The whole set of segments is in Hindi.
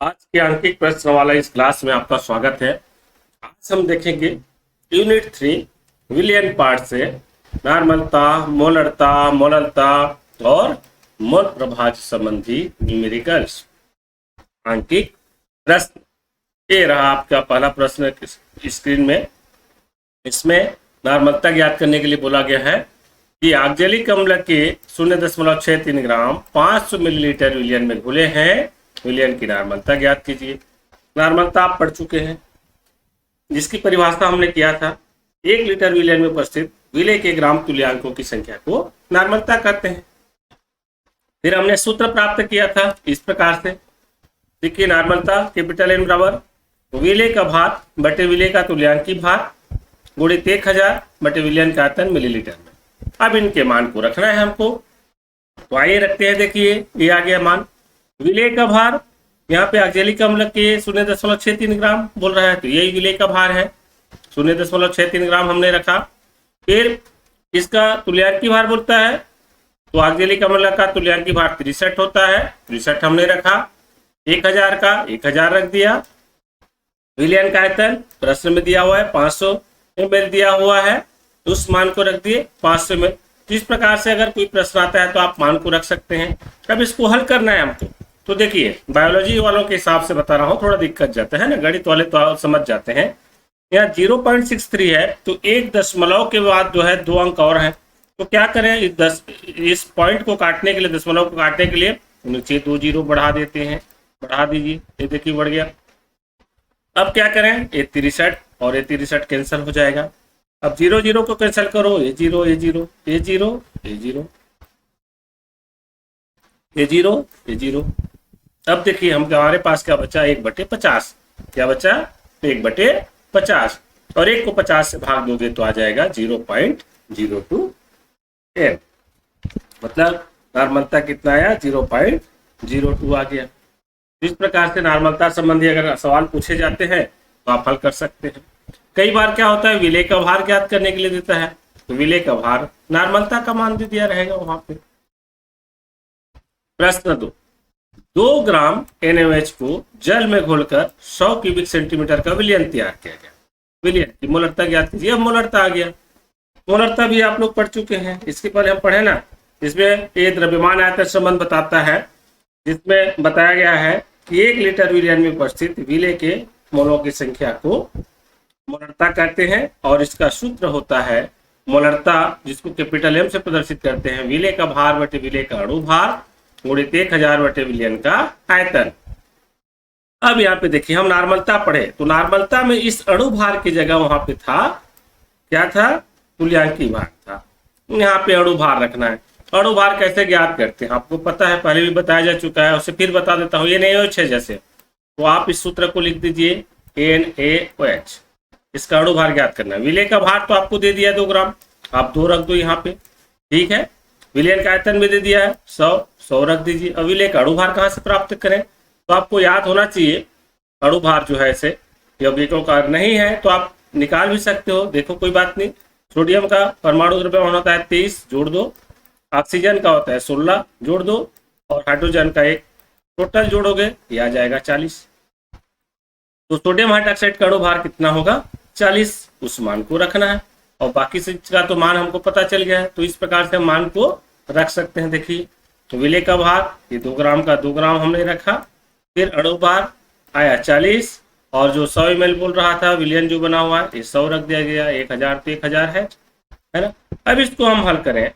आज के अंकित प्रश्न वाला इस क्लास में आपका स्वागत है। आज हम देखेंगे यूनिट 3 विलियन पार्ट से नॉर्मलता, मोलरता और मोल प्रभाज संबंधी न्यूमेरिकल्स। अंकित प्रश्न ये रहा आपका पहला प्रश्न स्क्रीन में। इसमें नॉर्मलता ज्ञात करने के लिए बोला गया है कि ऑक्जेलिक अम्ल के 0.63 ग्राम 500 मिलीलीटर विलियन में घुले हैं। विलियन की नॉर्मलता ज्ञात कीजिए। नॉर्मलता आप पढ़ चुके हैं, जिसकी परिभाषा हमने किया था। 1 लीटर विलियन में उपस्थित विलेय के ग्राम तुल्यांकों की संख्या को नॉर्मलता कहते हैं। फिर हमने सूत्र प्राप्त किया था इस प्रकार से। देखिए, नॉर्मलता कैपिटल N बराबर विलेय का भार बटे विलेय का तुल्यांकी भार गुणित 1000 बटे विलियन का आयतन मिलीलीटर में। अब इनके मान को रखना है हमको, तो आइए रखते हैं। देखिए, ये आ गया मान। विलेय का भार यहाँ पे ऑक्जेलिक अम्ल के 0.63 ग्राम बोल रहा है, तो यही विलेय का भार है। 0.63 ग्राम हमने रखा। फिर इसका तुल्यांकी भार बोलता है, तो ऑक्जेलिक अम्ल का तुल्यांकी भार 63 होता है। 63 हमने रखा। 1000 का 1000 रख दिया। विलियन का आयतन प्रश्न में दिया हुआ है 500 ml दिया हुआ है, तो उस मान को रख दिए 500 ml। इस प्रकार से अगर कोई प्रश्न आता है तो आप मान को रख सकते हैं। अब इसको हल करना है हमको। तो देखिए, बायोलॉजी वालों के हिसाब से बता रहा हूँ, थोड़ा दिक्कत जाता है ना, गणित वाले तो समझ जाते हैं। यहाँ 0.63 है, तो एक दशमलव के बाद जो है 2 अंक और हैं। तो क्या करें, इस पॉइंट को काटने के लिए, दशमलव को काटने के लिए नीचे 2 जीरो बढ़ा देते हैं। बढ़ा दीजिए, ये देखिए बढ़ गया। अब क्या करें, ये 63 और ये 63 कैंसिल हो जाएगा। अब 0 0 को कैंसिल करो, ये 0 ये 0 ये 0 ये 0 ये 0 ये 0। अब देखिए हमारे पास क्या बचा, 1/50। क्या बचा, 1/50। और 1 को 50 से भाग दोगे तो आ जाएगा 0.02 n। मतलब नॉर्मलता कितना आया, 0.02 आ गया। इस प्रकार से नॉर्मलता संबंधी अगर सवाल पूछे जाते हैं तो आप हल कर सकते हैं। कई बार क्या होता है, विलेय का भार ज्ञात करने के लिए देता है, तो विलेय का भार नॉर्मलता का मान भी दिया रहेगा वहां पे। प्रश्न 2 ग्राम NaOH को जल में घोलकर 100 क्यूबिक सेंटीमीटर का विलयन तैयार किया गया। विलयन की मोलरता ज्ञात कीजिए। अब मोलरता आ गया। मोलरता भी आप लोग पढ़ चुके हैं, इसके पहले हम पढ़े ना। इसमें ये द्रव्यमान आयतन संबंध बताता है, जिसमें बताया गया है कि 1 लीटर विलयन में उपस्थित विलेय के मोलों की संख्या को मोलरता कहते हैं। और इसका सूत्र होता है मोलरता, जिसको कैपिटल M से प्रदर्शित करते हैं, विलेय का भार बटे विलेय का अणु भार गुणित 1000 बटे विलियन का आयतन। अब यहाँ पे देखिए, हम नॉर्मलता पढ़े, तो नॉर्मलता में इस अणु भार की जगह वहां पे था, क्या था, तुल्यांकी भार था। यहाँ पे अणु भार रखना है। अणु भार कैसे ज्ञात करते हैं आपको पता है, पहले भी बताया जा चुका है, उसे फिर बता देता हूँ। ये NaOH है जैसे, तो आप इस सूत्र को लिख दीजिए NaOH। इसका अणु भार ज्ञात करना है। विलेय का भार तो आपको दे दिया 2 ग्राम, आप 2 रख दो यहाँ पे, ठीक है। विलियन का आयतन भी दे दिया है 100 रख दीजिए। अब विलेय का अणु भार कहाँ से प्राप्त करें, तो आपको याद होना चाहिए अणु भार जो है इसे यौगिकों का नहीं है, तो आप निकाल भी सकते हो। देखो कोई बात नहीं। सोडियम का परमाणु द्रव्यमान होता है 23, जोड़ दो। ऑक्सीजन का होता है 16, जोड़ दो। और हाइड्रोजन का 1, टोटल जोड़ोगे ये आ जाएगा 40। तो सोडियम हाइड्रोक्साइड का अणु भार कितना होगा, 40। उस मान को रखना है, और बाकी चीज का तो मान हमको पता चल गया है, तो इस प्रकार से हम मान को रख सकते हैं। देखिए, तो विलेय का भार ये 2 ग्राम का 2 ग्राम हमने रखा। फिर अणु भार आया 40, और जो 100 ml बोल रहा था विलियन जो बना हुआ है, ये 100 रख दिया गया। 1000 तो 1000 है ना। अब इसको हम हल करें,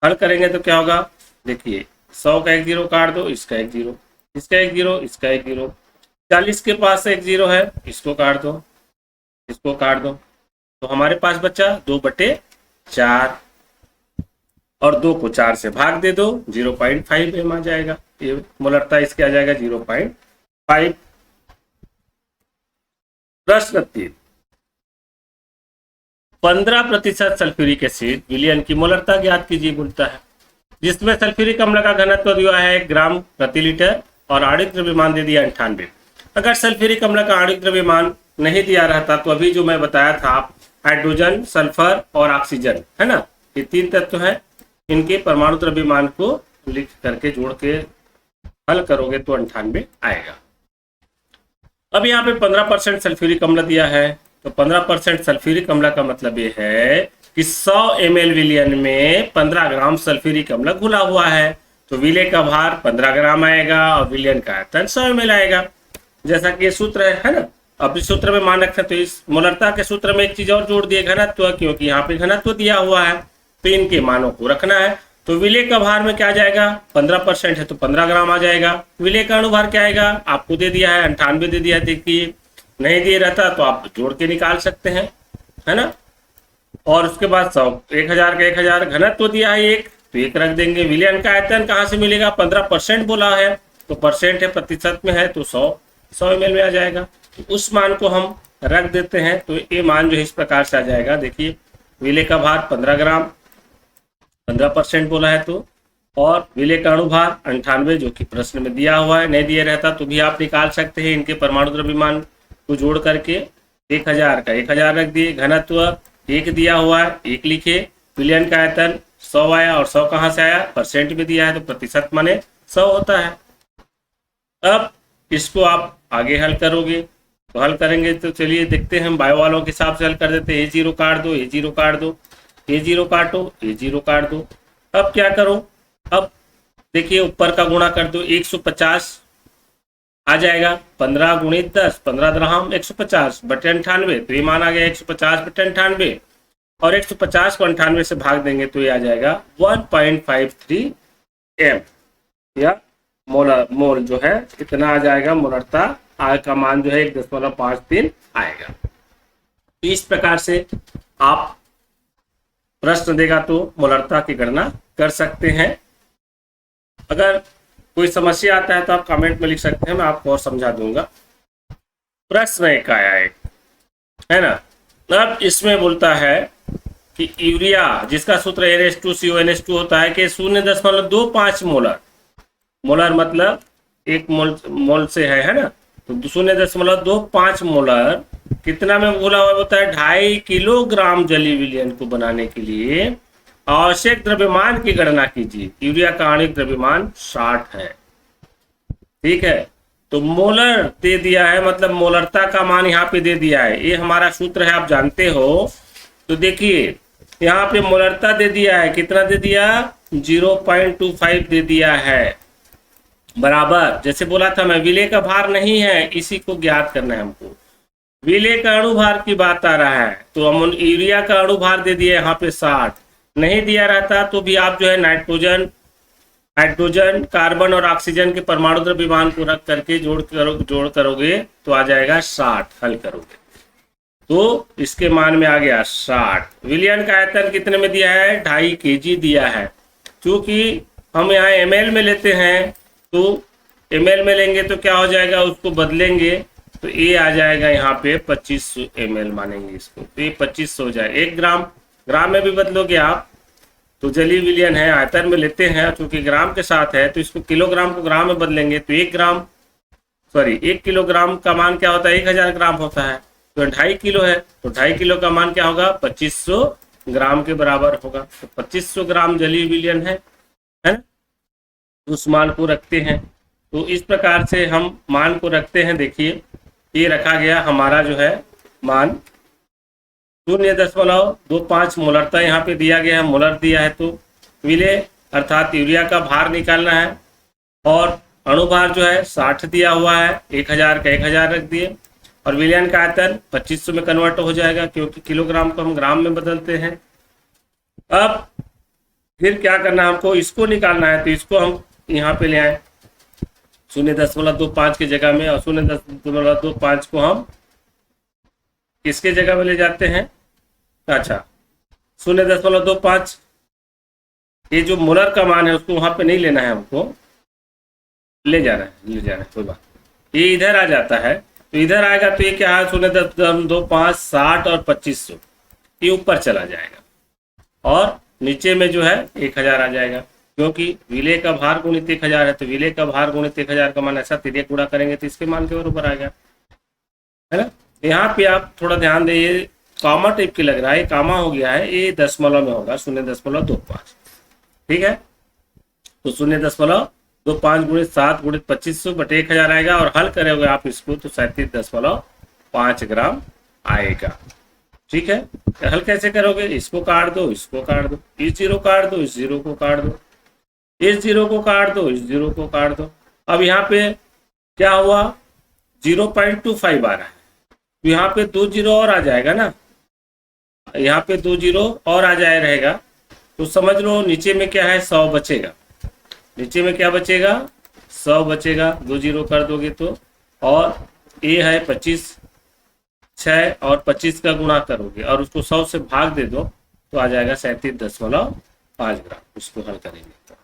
हल करेंगे तो क्या होगा, देखिए 100 का 1 0 काट दो, इसका 1 0, इसका 1 0, इसका 1 0। 40 के पास 1 0 है, इसको काट दो, इसको काट दो, तो हमारे पास बचा 2/4, और 2 को 4 से भाग दे दो, 0.5 m आ जाएगा। ये मोलरता इसके आ जाएगा 0.5। प्रश्न 3 15% सल्फ्यूरिक एसिड विलियन की मोलरता ज्ञात कीजिए बोलता है, जिसमें सल्फ्यूरिक अम्ल का घनत्व दिया है 1 ग्राम प्रति लीटर और आणविक द्रव्यमान दे दिया 98। अगर सल्फ्यूरिक अम्ल का आणविक द्रव्यमान नहीं दिया रहता, तो अभी जो मैं बताया था, हाइड्रोजन, सल्फर और ऑक्सीजन है ना, ये 3 तत्व हैं। इनके परमाणु द्रव्यमान को लिख करके जोड़ के हल करोगे तो 98 आएगा। अब यहाँ पे 15% सल्फ्यूरिक अम्ल दिया है, तो 15% सल्फ्यूरिक अम्ल का मतलब ये है कि 100 ml विलयन में 15 ग्राम सल्फ्यूरिक अम्ल घुला हुआ है, तो विलय का भार 15 ग्राम आएगा और विलयन का आयतन 100 ml आएगा, जैसा कि ये सूत्र है ना। अब इस सूत्र में मान रखें तो इस मोलरता के सूत्र में एक चीज और जोड़ दिए, घनत्व, क्योंकि यहाँ पे घनत्व दिया हुआ है तो इनके मानों को रखना है। तो विलय का भार में क्या जाएगा, 15% है तो 15 ग्राम आ जाएगा। विलय का अणुभार क्या आएगा, आपको दे दिया है 98 दे दिया है, देखिए नहीं दिए रहता तो आप जोड़ के निकाल सकते हैं, है ना। और उसके बाद 100, 1000 का 1000, घनत्व दिया है 1 तो 1 रख देंगे। विलयन का आयतन कहाँ से मिलेगा, 15% बोला है तो परसेंट है, प्रतिशत में है तो 100 ml में आ जाएगा, तो उस मान को हम रख देते हैं। तो ये मान जो है इस प्रकार से आ जाएगा, देखिए विलय का भार 15 ग्राम, 15% बोला है तो, और विलय का अणुभार 98 जो कि प्रश्न में दिया हुआ है, नहीं दिया रहता तो भी आप निकाल सकते हैं इनके परमाणु द्रव्यमान को जोड़ करके। 1000 का 1000 रख दिए, घनत्व 1 दिया हुआ है 1 लिखे, विलयन का आयतन 100 आया, और 100 कहाँ से आया, परसेंट में दिया है तो प्रतिशत माने 100 होता है। अब इसको आप आगे हल करोगे, तो हल करेंगे तो चलिए देखते हैं, हम बायो वालों के हिसाब से हल कर देते हैं। A0 काट दो, A0 काट दो, A0 काटो, A0 काट दो। अब क्या करो, अब देखिए ऊपर का गुणा कर दो, 150 आ जाएगा, 15 गुणित 10, 15 दरहम 150 बटे 98, तो ये मान आ गया 150 बटे 98, और 150 को 98 से भाग देंगे तो ये आ जाएगा 1.53 m, या मोल जो है इतना आ जाएगा, मोलरता आय का मान जो है 1.53 आएगा। तो इस प्रकार से आप प्रश्न देगा तो मोलरता की गणना कर सकते हैं। अगर कोई समस्या आता है तो आप कमेंट में लिख सकते हैं, मैं आपको और समझा दूंगा। प्रश्न एक आया एक, है ना। अब इसमें बोलता है कि यूरिया जिसका सूत्र NH2CONH2 होता है कि 0.25 मोलर मतलब 1 मोल से है ना, तो 0.25 मोलर कितना में घोला हुआ होता है, 2.5 किलोग्राम जलीय विलयन को बनाने के लिए आवश्यक द्रव्यमान की गणना कीजिए। यूरिया का आणविक द्रव्यमान 60 है, ठीक है। तो मोलर दे दिया है, मतलब मोलरता का मान यहाँ पे दे दिया है, ये हमारा सूत्र है, आप जानते हो। तो देखिए यहाँ पे मोलरता दे दिया है, कितना दे दिया, 0.25 दे दिया है, बराबर जैसे बोला था मैं, विलय का भार नहीं है, इसी को ज्ञात करना है हमको। विलय का अणुभार की बात आ रहा है, तो हम यूरिया का अणुभार दे दिया यहाँ पे 60, नहीं दिया रहता तो भी आप जो है हाइड्रोजन, कार्बन और ऑक्सीजन के परमाणु द्रव्यमान को रख करके जोड़ करोगे तो आ जाएगा 60, हल करोगे तो इसके मान में आ गया 60। विलयन का आयतन कितने में दिया है, 2.5 kg दिया है। क्योंकि हम यहाँ ml में लेते हैं, तो ml में लेंगे तो क्या हो जाएगा, उसको बदलेंगे तो ये आ जाएगा यहाँ पे 2500 ml मानेंगे इसको, तो ये 2500 हो जाएगा। 1 ग्राम में भी बदलोगे आप तो जलीय विलयन है, आयतन में लेते हैं, क्योंकि ग्राम के साथ है तो इसको किलोग्राम को ग्राम में बदलेंगे तो 1 किलोग्राम का मान क्या होता है, 1000 ग्राम होता है, तो 2.5 किलो है, तो 2.5 किलो का मान क्या होगा, 2500 ग्राम के बराबर होगा। तो 2500 ग्राम जलीय विलयन है ना, उस मान को रखते हैं। तो इस प्रकार से हम मान को रखते हैं। देखिए ये रखा गया हमारा जो है मान 0.25 मोलरता यहाँ पे दिया गया है, मोलर दिया है, तो विलय अर्थात यूरिया का भार निकालना है, और अणुभार जो है 60 दिया हुआ है, 1000 का 1000 रख दिए, और विलयन का आयतन 2500 में कन्वर्ट हो जाएगा, क्योंकि किलोग्राम को हम ग्राम में बदलते हैं। अब फिर क्या करना है, हमको इसको निकालना है, तो इसको हम यहाँ पे ले आए 0.25 की जगह में, और 0.25 को हम किसके जगह में ले जाते हैं, अच्छा 0.25 ये जो मोलर का मान है उसको वहां पे नहीं लेना है, हमको ले जाना है कोई बात, ये इधर आ जाता है, तो इधर आएगा तो ये क्या है 0.25, 60 और 2500 ये ऊपर चला जाएगा, और नीचे में जो है 1000 आ जाएगा, क्योंकि विलय का भार गुणित 1000 है, तो विलय का भार गुणित 1000 का मान ऐसा तिर्यक गुणा करेंगे तो इसके मान के बराबर आ गया, है ना। यहाँ पे आप थोड़ा ध्यान दें, ये कामा टाइप के लग रहा है, कामा हो गया है, ये दशमलव में होगा 0.25, ठीक है। तो 0.25 दो 5 गुणित 7 गुणित 2500 बटे 1000 आएगा, और हल करोगे आप इसको तो 37.5 ग्राम आएगा। ठीक है, हल कैसे करोगे, इसको काट दो, इसको काट दो, इस जीरो काट दो, इस जीरो को काट दो, इस जीरो को काट दो, इस जीरो को काट दो। अब यहाँ पे क्या हुआ, 0.25 आ रहा है, तो यहाँ पे 2 जीरो और आ जाएगा ना, यहाँ पे 2 जीरो और आ जाए रहेगा, तो समझ लो नीचे में क्या है, 100 बचेगा। नीचे में क्या बचेगा, 100 बचेगा, 2 जीरो कर दोगे तो, और ए है 25, 6 और 25 का गुणा करोगे और उसको 100 से भाग दे दो तो आ जाएगा 37.5 ग्राम। उसको हल करेंगे तो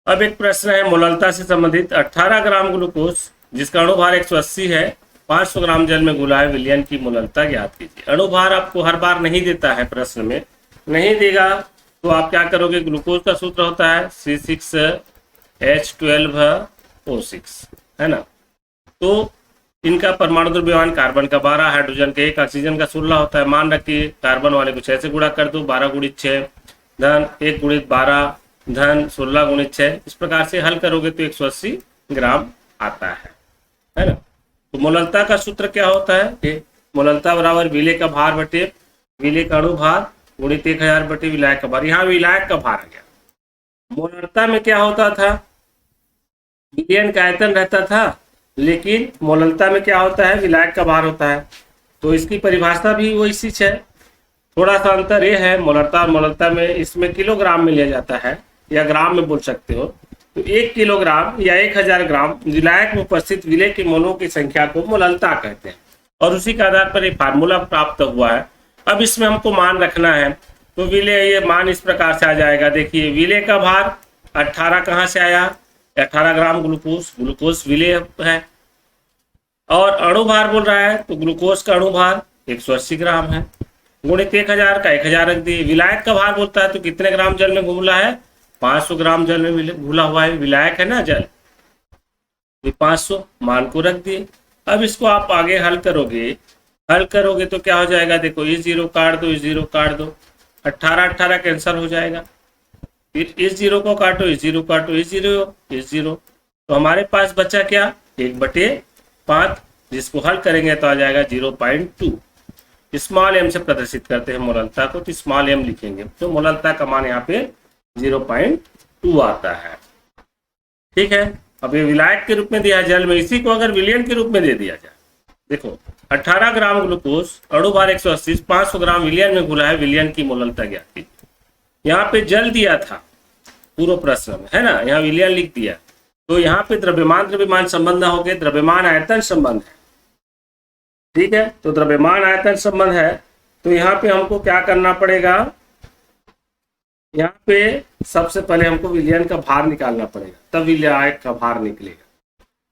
अब एक प्रश्न है मोललता से संबंधित। 18 ग्राम ग्लूकोज जिसका अणुभार 180 है, 500 ग्राम जल में घुला है, विलयन की मोललता ज्ञात कीजिए। अणुभार आपको हर बार नहीं देता है, प्रश्न में नहीं देगा तो आप क्या करोगे, ग्लूकोज का सूत्र होता है C6H12O6, है ना। तो इनका परमाणु द्रव्यमान कार्बन का 12, हाइड्रोजन का 1, ऑक्सीजन का 16 होता है। मान रखिए कार्बन वाले को 6 से गुणा कर दो, 12 गुणित 6 धन 1 गुणित 12 धन 16 गुणित 6, इस प्रकार से हल करोगे तो 180 ग्राम आता है ना। तो मोललता का सूत्र क्या होता है, कि मोललता बराबर विलेय का भार बटे विलेय का अणुभार गुणित 1000 बटे विलायक का भार। यहाँ विलायक का भार आ गया। मोललता में क्या होता था, विलयन का आयतन रहता था, लेकिन मोललता में क्या होता है, विलायक का भार होता है। तो इसकी परिभाषा भी वही चीज है, थोड़ा सा अंतर ये है, मोललता और मोललता में इसमें किलोग्राम में लिया जाता है या ग्राम में बोल सकते हो। तो 1 किलोग्राम या 1000 ग्राम विलायक में उपस्थित विलेय के मोलों की संख्या को मोललता कहते हैं, और उसी के आधार पर एक फार्मूला प्राप्त हुआ है। अब इसमें हमको मान रखना है, तो विलेय ये मान इस प्रकार से आ जाएगा। देखिए विलेय का भार 18 कहाँ से आया, 18 ग्राम ग्लूकोज विलेय है, और अणुभार बोल रहा है तो ग्लूकोज का अणुभार 180 ग्राम है, गुणित 1000 का 1000 रख दिए। विलायक का भार बोलता है तो कितने ग्राम जल में घुला है, 500 ग्राम जल में घुला हुआ है, विलायक है ना जल, 500 मान को रख दिए। अब इसको आप आगे हल करोगे तो क्या हो जाएगा, देखो इस जीरो काट दो, इस जीरो काट दो, 18 कैंसिल हो जाएगा, फिर इस जीरो को काटो, इस जीरो काटो, इस जीरो, तो हमारे पास बचा क्या, 1/5, जिसको हल करेंगे तो आ जाएगा 0.2। स्मॉल एम से प्रदर्शित करते हैं मोललता को, तो स्मॉल एम लिखेंगे तो मोललता का मान यहाँ पे 0.2 आता है। ठीक है, अब ये विलायक के रूप में दिया जल में, इसी को अगर विलयन के रूप में दे दिया जाए, देखो 18 ग्राम ग्लूकोज अणुभार 180, 500 ग्राम विलयन में घुला है, विलयन की मोललता ज्ञात कीजिए। यहाँ पे जल दिया था पूर्व प्रश्न में, है ना, यहाँ विलयन लिख दिया, तो यहाँ पे द्रव्यमान संबंध हो गए, द्रव्यमान आयतन संबंध है। ठीक है, तो द्रव्यमान आयतन संबंध है, तो यहाँ पे हमको क्या करना पड़ेगा, यहाँ पे सबसे पहले हमको विलयन का भार निकालना पड़ेगा, तब विलायक का भार निकलेगा।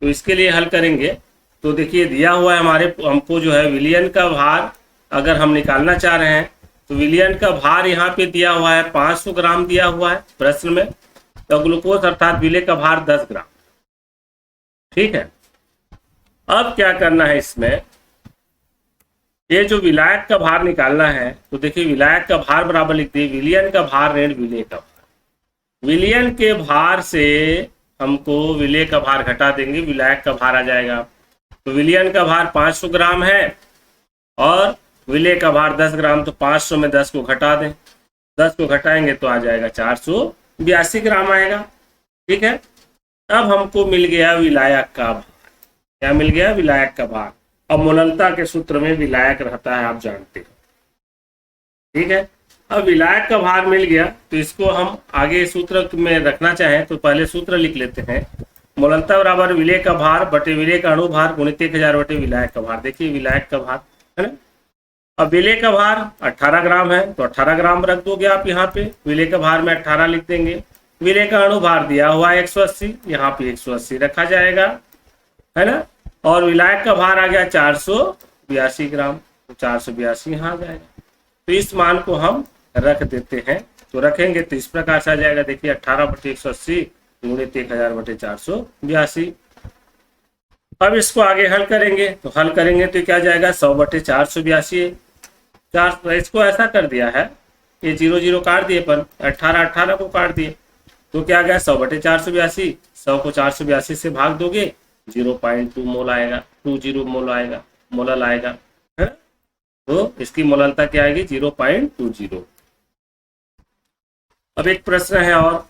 तो इसके लिए हल करेंगे, तो देखिए दिया हुआ है हमको जो है विलयन का भार अगर हम निकालना चाह रहे हैं, तो विलयन का भार यहाँ पे दिया हुआ है 500 ग्राम दिया हुआ है प्रश्न में, तो ग्लूकोज अर्थात विलेय का भार 10 ग्राम। ठीक है, अब क्या करना है, इसमें ये जो विलायक का भार निकालना है, तो देखिए विलायक का भार बराबर लिख दिए विलयन का भार ऋण विलेय का भार। विलयन के भार से हमको विलेय का भार घटा देंगे, विलायक का भार आ जाएगा। तो विलयन का भार 500 ग्राम है और विलेय का भार 10 ग्राम, तो 500 में 10 को घटा दें, 10 को घटाएंगे तो आ जाएगा 482 ग्राम आएगा। ठीक है, अब हमको मिल गया विलायक का भार। क्या मिल गया, विलायक का भार। अब मोललता के सूत्र में विलायक रहता है, आप जानते हो। ठीक है, अब विलायक का भार मिल गया, तो इसको हम आगे सूत्र में रखना चाहें तो पहले सूत्र लिख लेते हैं, मोललता बराबर विलेय का भार बटे विलेय का अणुभार गुणित 1000 बटे विलायक का भार। देखिए विलायक का भार है ना, अब विलेय का भार 18 ग्राम है, तो 18 ग्राम रख दोगे आप यहाँ पे, विलेय का भार में 18 लिख देंगे। विलेय का अणुभार दिया हुआ 180, यहाँ पे 180 रखा जाएगा, है ना, और विलायक का भार आ गया 482 ग्राम, तो 482 यहाँ आ जाएगा। तो इस मान को हम रख देते हैं, तो रखेंगे तो इस प्रकार से आ जाएगा। देखिए 18 बटे 180 गुणित 1000 बटे 482। अब इसको आगे हल करेंगे, तो हल करेंगे तो क्या जाएगा, 100 बटे 482। इसको ऐसा कर दिया है, ये 0 0 काट दिए, पर 18 18 को काट दिए, तो क्या गया 100/482, 100 को 482 से भाग दोगे 0.2 मोल आएगा, 20 मोल आएगा, मोलल आएगा, है। तो इसकी मोललता क्या आएगी 0.20। अब एक प्रश्न है और,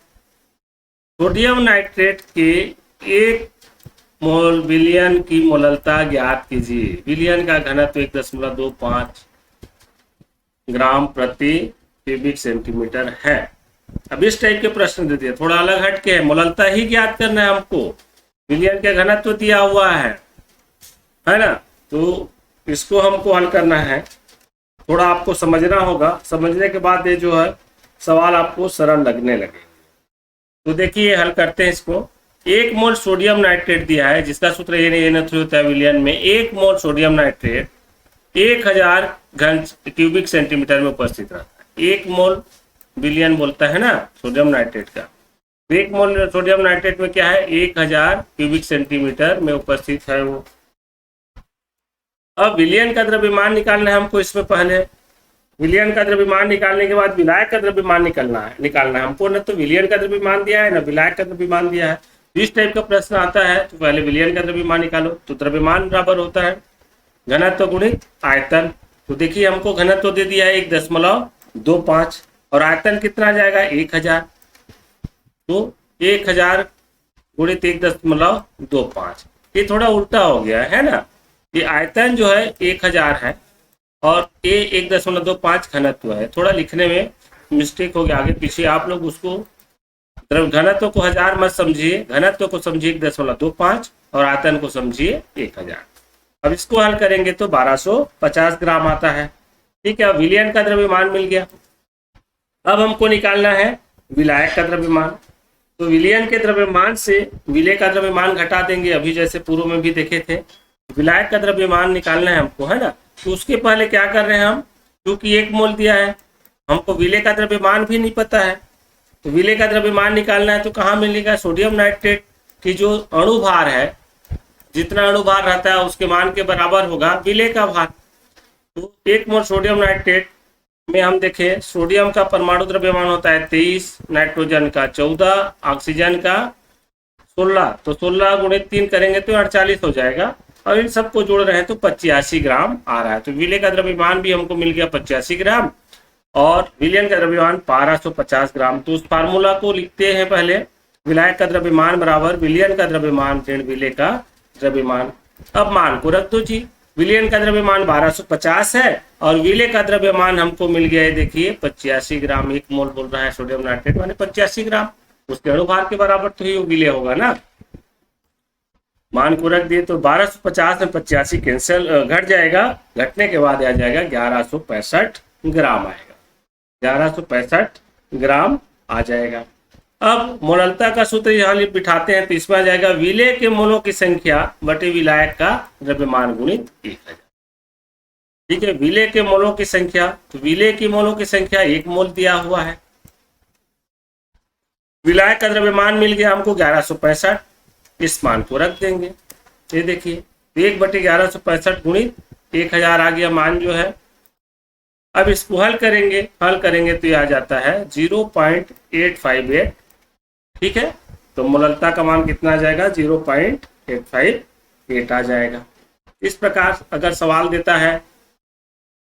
सोडियम नाइट्रेट के 1 मोल विलयन की मोललता ज्ञात कीजिए। विलयन का घनत्व 1.25 ग्राम प्रति क्यूबिक सेंटीमीटर है। अब इस टाइप के प्रश्न दे दिए, थोड़ा अलग हट के है, मोललता ही ज्ञात करना है हमको, विलयन का घनत्व दिया हुआ है ना। तो इसको हमको हल करना है, थोड़ा आपको समझना होगा, समझने के बाद ये जो है सवाल आपको सरल लगने लगे। तो देखिए हल करते हैं इसको। 1 मोल सोडियम नाइट्रेट दिया है जिसका सूत्र Na3 होता है विलयन में। 1 मोल सोडियम नाइट्रेट 1000 घन क्यूबिक सेंटीमीटर में उपस्थित रहता है। 1 मोल विलयन बोलता है ना सोडियम नाइट्रेट का, 1 मोल सोडियम नाइट्रेट में क्या है 1000 क्यूबिक सेंटीमीटर में उपस्थित है वो। अब विलयन का द्रव्यमान निकालना है हमको। इसमें पहले विलयन का द्रव्यमान निकालने के बाद विलायक का द्रव्यमान निकालना है हमको। न तो विलयन का द्रव्यमान दिया है, न विलायक का द्रव्यमान दिया है। इस टाइप का प्रश्न आता है तो पहले विलयन का द्रव्यमान निकालो। तो द्रव्यमान बराबर होता है घनत्व गुणित आयतन। तो देखिए हमको घनत्व दे दिया है 1.25 और आयतन कितना आ जाएगा 1000। तो 1000 गुणित 1.25, ये थोड़ा उल्टा हो गया है ना। ये आयतन जो है 1000 है और ये 1.25 घनत्व है। थोड़ा लिखने में मिस्टेक हो गया आगे पीछे, आप लोग उसको घनत्व को 1000 मत समझिए, घनत्व को समझिए 1.25 और आयतन को समझिए 1000। अब इसको हल करेंगे तो 1250 ग्राम आता है। ठीक है, विलयन का द्रव्यमान मिल गया। अब हमको निकालना है विलायक का द्रव्यमान। तो विलयन के द्रव्यमान से विलय का द्रव्यमान घटा देंगे, अभी जैसे पूर्व में भी देखे थे। विलायक का द्रव्यमान निकालना है हमको, है ना। तो उसके पहले क्या कर रहे हैं हम, क्योंकि 1 मोल दिया है, हमको विलय का द्रव्यमान भी नहीं पता है। तो विलय का द्रव्यमान निकालना है तो कहाँ मिलेगा, सोडियम नाइट्रेट की जो अणुभार है, जितना अणुभार रहता है उसके मान के बराबर होगा विलय का भार। तो 1 मोल सोडियम नाइट्रेट में हम देखें, सोडियम का परमाणु द्रव्यमान होता है 23, नाइट्रोजन का 14, ऑक्सीजन का 16। तो 16 गुणित 3 करेंगे तो 48 हो जाएगा और इन सबको जोड़ रहे हैं तो 85 ग्राम आ रहा है। तो विलय का द्रव्यमान भी हमको मिल गया 85 ग्राम और विलयन का द्रव्यमान 1250 ग्राम। तो उस फार्मूला को लिखते हैं पहले, विलायक का द्रव्यमान बराबर विलयन का द्रव्यमान ऋण विलय का द्रव्यमान। अब मान को रख दो जी, विलयन का द्रव्यमान 1250 है और विलय का द्रव्यमान हमको मिल गया है देखिए 85 ग्राम। 1 मोल बोल रहा है सोडियम नाइट्रेट माने 85 ग्राम, उसके अणुभार के बराबर तो ही विलय होगा ना। मान को रख दिए तो 1250 में 85 कैंसिल घट जाएगा, घटने के बाद आ जाएगा 1165 ग्राम आएगा, 1165 ग्राम आ जाएगा। अब मोललता का सूत्र यहाँ बिठाते हैं तो इसमें आ जाएगा विलय के मोलों की संख्या बटे विलायक का द्रव्यमान गुणित 1000। ठीक है, विलय के मोलों की संख्या, तो विलय की मोलों की संख्या 1 मोल दिया हुआ है। विलायक का द्रव्यमान मिल गया हमको 1165, इस मान को रख देंगे। ये देखिए 1/1165 गुणित 1000 आ गया मान जो है। अब इसको हल करेंगे तो ये आ जाता है 0.858। ठीक है, तो मोललता का मान कितना आ जाएगा 0.858 आ जाएगा। इस प्रकार अगर सवाल देता है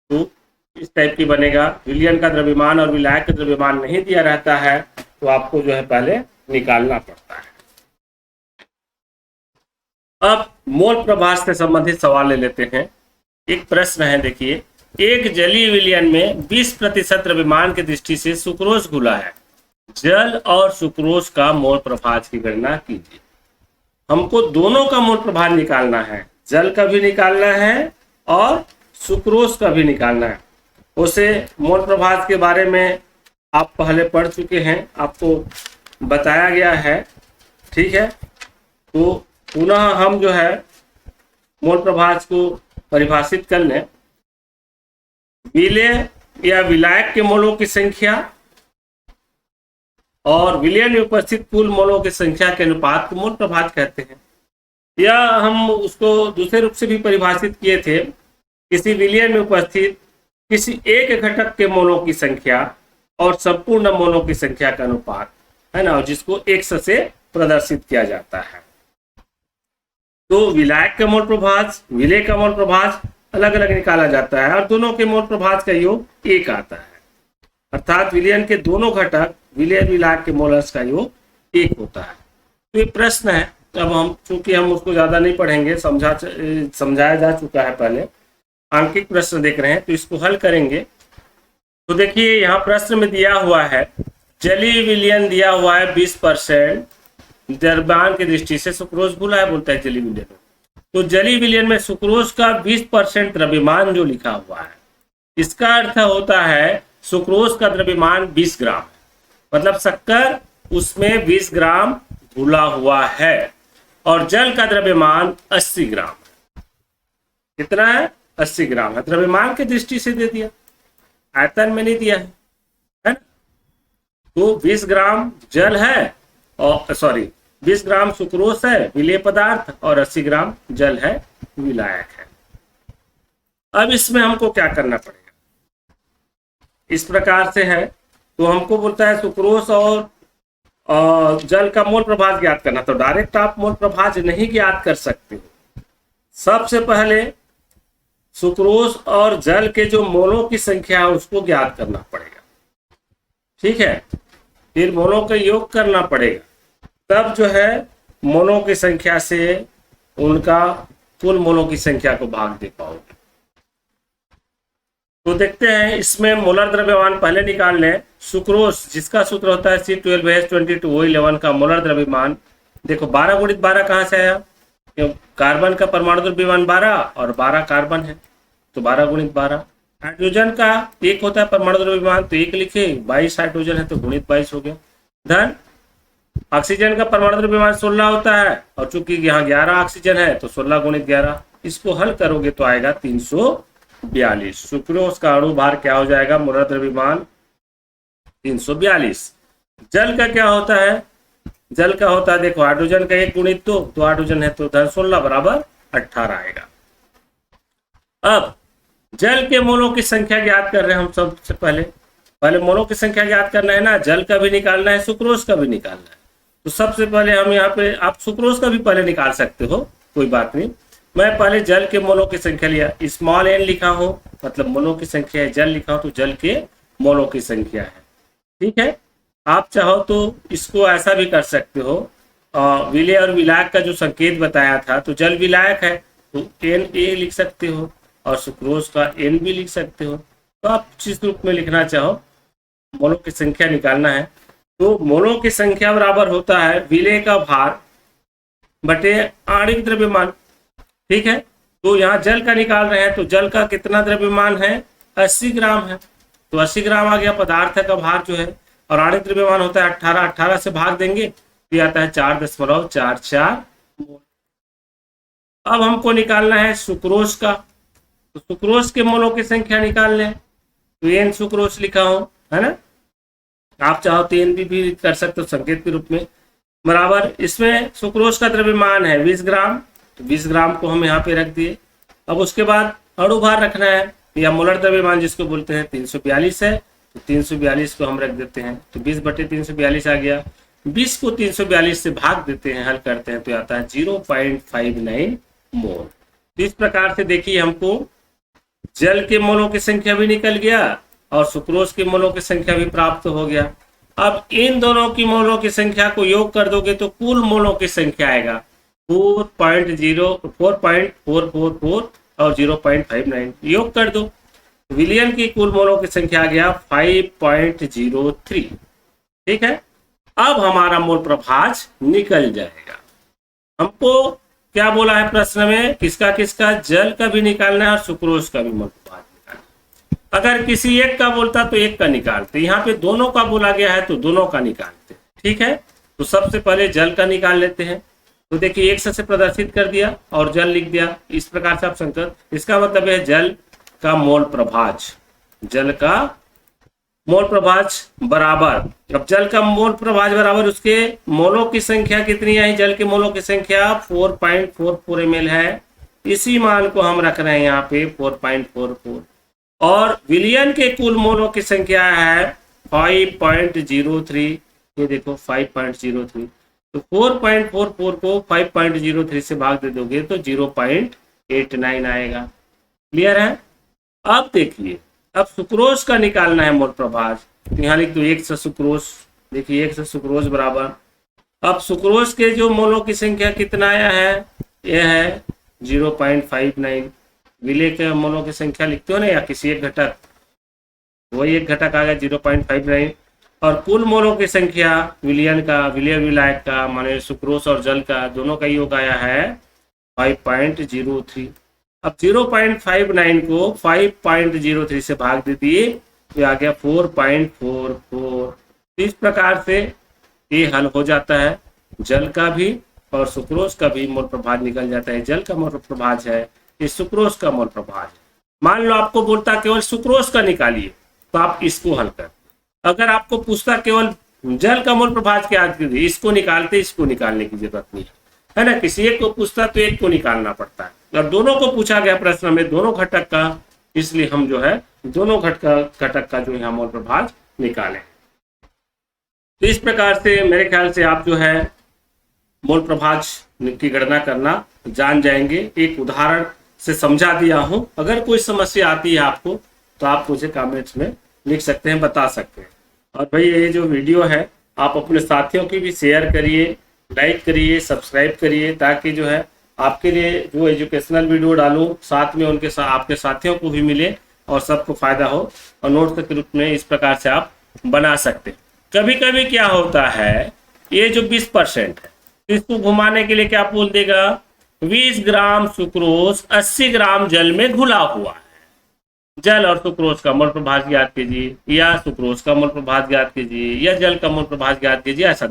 तो इस टाइप की बनेगा। विलयन का द्रव्यमान और विलायक का द्रव्यमान नहीं दिया रहता है तो आपको जो है पहले निकालना पड़ता है। अब मोल प्रभार से संबंधित सवाल ले लेते हैं। एक प्रश्न है देखिए, एक जलीय विलयन में 20% द्रव्यमान की दृष्टि से सुक्रोज घुला है, जल और सुक्रोज का मोल प्रभार की गणना कीजिए। हमको दोनों का मोल प्रभार निकालना है, जल का भी निकालना है और सुक्रोज का भी निकालना है। उसे मोल प्रभार के बारे में आप पहले पढ़ चुके हैं, आपको बताया गया है। ठीक है, तो पुनः हम जो है मोल प्रभार को परिभाषित कर लें। विलय या विलायक के मोलों की संख्या और विलयन में उपस्थित कुल मोलों की संख्या के अनुपात को मोल प्रभार कहते हैं। या हम उसको दूसरे रूप से भी परिभाषित किए थे, किसी विलयन में उपस्थित किसी एक घटक के मोलों की संख्या और संपूर्ण मोलों की संख्या का अनुपात, है ना, और जिसको x से प्रदर्शित किया जाता है। तो विलायक का मोल प्रभाज, विलेय का मोल प्रभाज अलग अलग निकाला जाता है और दोनों के मोल प्रभाज का योग 1 आता है, अर्थात विलयन के दोनों घटक विलेय और विलायक के मोलर्स का योग 1 होता है। तो ये प्रश्न है, अब हम चूंकि हम उसको ज्यादा नहीं पढ़ेंगे, समझाया जा चुका है पहले, आंकिक प्रश्न देख रहे हैं तो इसको हल करेंगे। तो देखिए यहाँ प्रश्न में दिया हुआ है जलीय विलयन दिया हुआ है 20%, द्रव्यमान की दृष्टि से सुक्रोज भूला है बोलता है जलीय विलयन में। तो जलीय विलयन में सुक्रोज का 20% द्रव्यमान जो लिखा हुआ है, इसका अर्थ होता है सुक्रोज का द्रव्यमान 20 ग्राम, मतलब शक्कर उसमें 20 ग्राम घुला हुआ है, और जल का द्रव्यमान 80 ग्राम। कितना है? 80 ग्राम है। द्रव्यमान की दृष्टि से दे दिया, आयतन में नहीं दिया है ना। तो 20 ग्राम जल है, और 20 ग्राम सुक्रोज है विलेय पदार्थ, और 80 ग्राम जल है विलायक है। अब इसमें हमको क्या करना पड़ेगा, इस प्रकार से है। तो हमको बोलता है सुक्रोज और जल का मोल प्रभाज ज्ञात करना। तो डायरेक्ट आप मोल प्रभाज नहीं ज्ञात कर सकते हो, सबसे पहले सुक्रोज और जल के जो मोलों की संख्या है उसको ज्ञात करना पड़ेगा, ठीक है। फिर मोलों का योग करना पड़ेगा, तब जो है मोलों की संख्या से उनका कुल मोलों की संख्या को भाग दे पाओगे। तो देखते हैं इसमें मोलर द्रव्यमान पहले निकाल लें। सुक्रोज जिसका सूत्र होता है C12H22O11 का मोलर द्रव्यमान, देखो 12 गुणित 12 कहाँ से आया, कार्बन का परमाणु द्रव्यमान 12 और 12 कार्बन है, तो 12 गुणित 12। हाइड्रोजन का 1 होता है परमाणु द्रव्यमान, तो 1 लिखे, 22 हाइड्रोजन है तो गुणित 22 हो गया। धन ऑक्सीजन का परमाणु द्रव्यमान 16 होता है, और चूंकि यहाँ 11 ऑक्सीजन है तो 16 गुणित 11, इसको हल करोगे तो आएगा 342। सुक्रोज का अणु भार क्या हो जाएगा, मोलर द्रव्यमान 342। जल का क्या होता है, जल का होता है देखो हाइड्रोजन का 1 गुणित 2, तो हाइड्रोजन है तो धन 16 बराबर 18 आएगा। अब जल के मोलों की संख्या ज्ञात कर रहे हैं हम। सबसे पहले मोलों की संख्या ज्ञात करना है ना, जल का भी निकालना है, सुक्रोज का भी निकालना है। तो सबसे पहले हम यहाँ पे, आप सुक्रोज का भी पहले निकाल सकते हो, कोई बात नहीं। मैं पहले जल के मोलों की संख्या लिया, स्मॉल n लिखा हो मतलब मोलों की संख्या है, जल लिखा हो तो जल के मोलों की संख्या है, ठीक है। आप चाहो तो इसको ऐसा भी कर सकते हो, विलेय और विलायक का जो संकेत बताया था, तो जल विलायक है तो Na लिख सकते हो, और सुक्रोज का N भी लिख सकते हो। तो आप जिस रूप में लिखना चाहो, मोलों की संख्या निकालना है। तो मोलों की संख्या बराबर होता है विलेय का भार बटे आणविक द्रव्यमान, ठीक है। तो यहाँ जल का निकाल रहे हैं, तो जल का कितना द्रव्यमान है, 80 ग्राम है, तो 80 ग्राम आ गया पदार्थ का भार जो है, और आणविक द्रव्यमान होता है 18, 18 से भाग देंगे तो आता है 4.44 मोल। अब हमको निकालना है सुक्रोज का, तो सुक्रोज के मोलों की संख्या निकाल लें। तो एन सुक्रोज लिखा हो, है ना, आप चाहो तो एन भी कर सकते हो संकेत के रूप में, बराबर। इसमें सुक्रोज का द्रव्यमान है 20 ग्राम, तो 20 ग्राम को हम यहाँ पे रख दिए। अब उसके बाद अणु भार रखना है, या मोलर द्रव्यमान जिसको बोलते हैं 342 है, तो 342 को हम रख देते हैं, तो 20 बटे 342 आ गया। 20 को 342 से भाग देते हैं, हल करते हैं तो आता है 0.59 मोल। तो इस प्रकार से देखिए हमको जल के मोलों की संख्या भी निकल गया और सुक्रोज के मोलों की संख्या भी प्राप्त हो गया। अब इन दोनों की मोलों की संख्या को योग कर दोगे तो कुल मोलों की संख्या आएगा 4.444 और 0.59, योग कर दो, विलियन की कुल मोलों की संख्या आ गया 5.03, ठीक है। अब हमारा मोल प्रभाज निकल जाएगा। हमको क्या बोला है प्रश्न में, किसका किसका, जल का भी निकालना है और सुक्रोज का भी मोल प्रभाज निकालना है। अगर किसी एक का बोलता तो एक का निकालते, यहाँ पे दोनों का बोला गया है तो दोनों का निकालते, ठीक है। तो सबसे पहले जल का निकाल लेते हैं। तो देखिए 1 से प्रदर्शित कर दिया और जल लिख दिया, इस प्रकार से आप संकेत, इसका मतलब है जल का मोल प्रभाज, जल का मोल प्रभाज बराबर, अब जल का मोल प्रभाज बराबर उसके मोलों की संख्या कितनी है, जल के मोलों की संख्या 4.44 ml है, इसी मान को हम रख रहे हैं यहाँ पे 4.44, और विलियन के कुल मोलों की संख्या है 5.03, ये देखो 5.03, तो 4.44 को 5.03 से भाग दे दोगे तो 0.89 आएगा। क्लियर है? अब देखिए, अब सुक्रोज का निकालना है मोल प्रभाज, तो यहाँ लिख दो 1 से सुक्रोज। देखिए 1 से सुक्रोज बराबर, अब सुक्रोज के जो मोलों की संख्या कितना आया है, यह है 0.59। विलेय के मोलों की संख्या लिखते हो ना, या किसी एक घटक, वही एक घटक आ गया 0.59। और कुल मोलों की संख्या विलयन का, विलय विलायक का, माने सुक्रोज और जल का, दोनों का योग आया है 5.03। अब 0.59 को 5.03 से भाग दे दिए, तो आ गया 4.44। इस प्रकार से ये हल हो जाता है। जल का भी और सुक्रोज का भी मोल प्रभाज निकल जाता है। जल का मोल प्रभाज है, ये सुक्रोज का मोल प्रभाज है। मान लो आपको बोलता केवल सुक्रोज का निकालिए, तो आप इसको हल कर। अगर आपको पूछता केवल जल का मोल प्रभाज क्या कीजिए, इसको निकालते, इसको निकालने की जरूरत नहीं है ना। किसी एक को पूछता तो एक को निकालना पड़ता है, और दोनों को पूछा गया प्रश्न में, दोनों घटक का, इसलिए हम जो है दोनों घटक का जो यहाँ मोल प्रभाज निकाले। तो इस प्रकार से मेरे ख्याल से आप जो है मोल प्रभाज की गणना करना जान जाएंगे। एक उदाहरण से समझा दिया हूं। अगर कोई समस्या आती है आपको, तो आप मुझे कमेंट्स में लिख सकते हैं, बता सकते हैं। और भाई ये जो वीडियो है आप अपने साथियों की भी शेयर करिए, लाइक करिए, सब्सक्राइब करिए, ताकि जो है आपके लिए जो एजुकेशनल वीडियो डालूं, साथ में उनके साथ आपके साथियों को भी मिले और सबको फायदा हो। और नोट्स के रूप में इस प्रकार से आप बना सकते हैं। कभी कभी क्या होता है, ये जो 20% है, इसको घुमाने के लिए क्या बोल देगा, 20 ग्राम सुक्रोज 80 ग्राम जल में घुला हुआ है। जल और सुक्रोज का मोल प्रभाज ज्ञात कीजिए, या सुक्रोज का मोल प्रभाज ज्ञात कीजिए, या जल का मोल प्रभाज ज्ञात कीजिए, ऐसा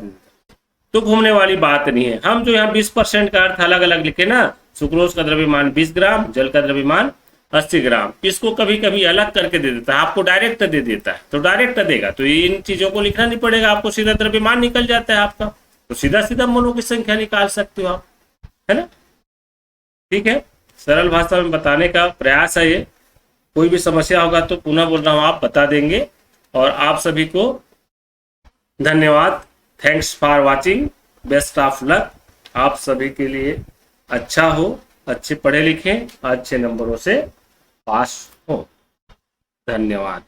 तो घूमने वाली बात नहीं है। हम जो यहाँ 20% का अर्थ अलग अलग लिखे ना, सुक्रोज का द्रव्यमान 20 ग्राम, जल का द्रव्यमान 80 ग्राम, इसको कभी कभी अलग करके दे देता है, आपको डायरेक्ट दे देता है, तो डायरेक्ट देगा तो इन चीजों को लिखना नहीं पड़ेगा, आपको सीधा द्रव्यमान निकल जाता है आपका, तो सीधा सीधा मोलों की संख्या निकाल सकते हो आप, है ना। ठीक है, सरल भाषा में बताने का प्रयास है ये। कोई भी समस्या होगा तो पुनः बोल रहा हूँ, आप बता देंगे। और आप सभी को धन्यवाद। Thanks for watching, best of luck. आप सभी के लिए अच्छा हो, अच्छे पढ़े लिखें, अच्छे नंबरों से पास हो। धन्यवाद।